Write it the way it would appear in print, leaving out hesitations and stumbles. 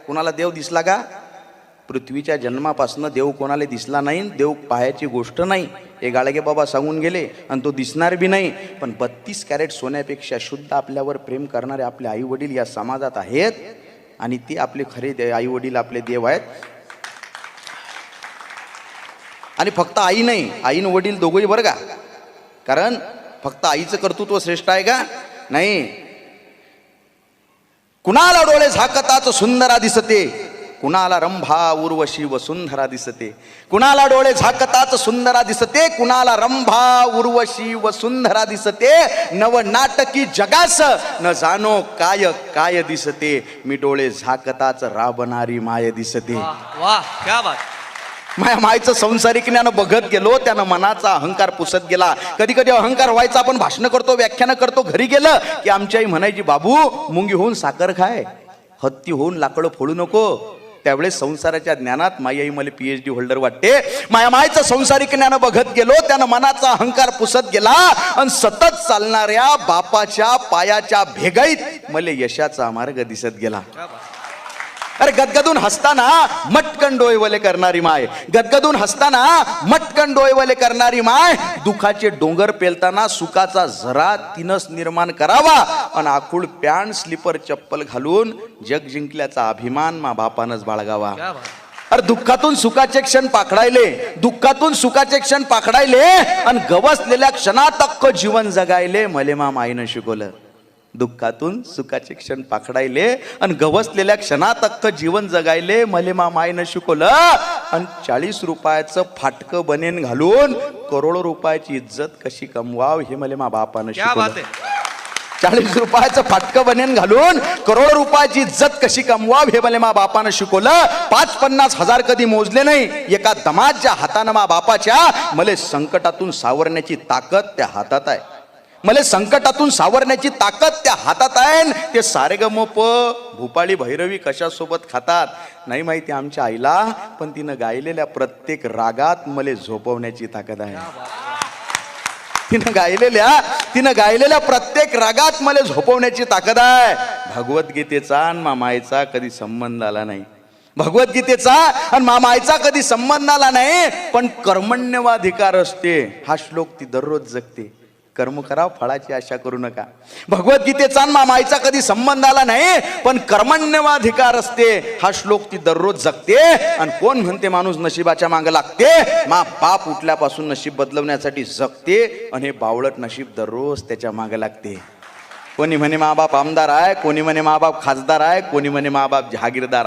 कोणाला देव दिसला का? पृथ्वीच्या जन्मापासून देव कोणाला दिसला नाही, देव पाहायची गोष्ट नाही. हे गाडगे बाबा सांगून गेले आणि तो दिसणार बी नाही. पण 32 कॅरेट सोन्यापेक्षा शुद्ध आपल्यावर प्रेम करणारे आपले आई वडील या समाजात आहेत आणि ते आपले खरे आई वडील आपले देव आहेत. आणि फक्त आई नाही, आईन वडील दोघंही बरं का. कारण फक्त आईचं कर्तृत्व श्रेष्ठ आहे का? नाही. कुणाला डोळे झाकताच सुंदरा दिसते, कुणाला रंभा उर्वशी वसुंधरा दिसते. कुणाला डोळे झाकताच सुंदरा दिसते, कुणाला रंभा उर्वशी वसुंधरा दिसते. नव नाटकी जगास न जानो काय काय दिसते, मी डोळे झाकताच राबणारी माय दिसते. वाह, क्या बात. माया मायचं संसारिक ज्ञान बघत गेलो, त्यानं मनाचा अहंकार पुसत गेला. कधी कधी अहंकार व्हायचा, आपण भाषण करतो, व्याख्यान करतो, घरी गेलं की आमची आई म्हणायची, बाबू मुंगी होऊन साखर खाय, हत्ती होऊन लाकडं फोडू नको. त्यावेळेस संसाराच्या ज्ञानात माई आई मला PhD होल्डर वाटते. माया मायचं संसारिक ज्ञान बघत गेलो, त्यानं मनाचा अहंकार पुसत गेला आणि सतत चालणाऱ्या बापाच्या पायाच्या भेगाईत मला यशाचा मार्ग दिसत गेला. अरे गदगदून हसताना मटकन डोळेवले करणारी माय, गदगदून हसताना मटकन डोळेवले करणारी माय, दुखाचे डोंगर पेलताना सुखाचा झरा तिनच निर्माण करावा आणि आखूड पॅन्ट स्लीपर चप्पल घालून जग जिंकल्याचा अभिमान मा बापानच बाळगावा. अरे दुःखातून सुखाचे क्षण पाखडायले, दुःखातून सुखाचे क्षण पाखडायले आणि गवसलेल्या क्षणात अख्खं जीवन जगायले मले मा माईनं शिकवलं. दुःखातून सुखाचे क्षण पाखडायले आणि गवसलेल्या क्षणात अख्खं जीवन जगायले मले मा मायनं शिकवलं. आणि 40 रुपयाचं फाटकं बनेन घालून करोडो रुपयाची इज्जत कशी कमवाव हे मले मा बापानं शिकवलं. 40 रुपयाचं फाटकं बनेन घालून करोडो रुपयाची इज्जत कशी कमवाव हे मले मा बापानं शिकवलं. 5-50 हजार कधी मोजले नाही, एका दमाच्या हातानं मा बापाच्या मले संकटातून सावरण्याची ताकद त्या हातात आहे. मला संकटातून सावरण्याची ताकद त्या हातात आहे. ते सारेगमप भूपाळी भैरवी कशासोबत खातात नाही माहिती आमच्या आईला, पण तिनं गायलेल्या प्रत्येक रागात मला झोपवण्याची ताकद आहे. तिनं गायलेल्या प्रत्येक रागात मला झोपवण्याची ताकद आहे. भगवद्गीतेचा आणि मामाईचा कधी संबंध आला नाही, भगवद्गीतेचा आणि मामाईचा कधी संबंध आला नाही, पण कर्मण्यवाधिकार असते हा श्लोक ती दररोज जगते. कर्म करा, फळाची आशा करू नका. भगवद्गीतेचा आणि मामाईचा कधी संबंध आला नाही, पण कर्मण्यवाधिकार असते हा श्लोक ती दररोज जगते. आणि कोण म्हणते माणूस नशिबाच्या मागे लागते, मा बाप उठल्यापासून नशीब बदलवण्यासाठी जगते आणि हे बावळट नशीब दररोज त्याच्या मागे लागते. कोणी म्हणे मा बाप आमदार आहे, कोणी म्हणे मा बाप खासदार आहे, कोणी म्हणे मा बाप जहागीरदार आहे.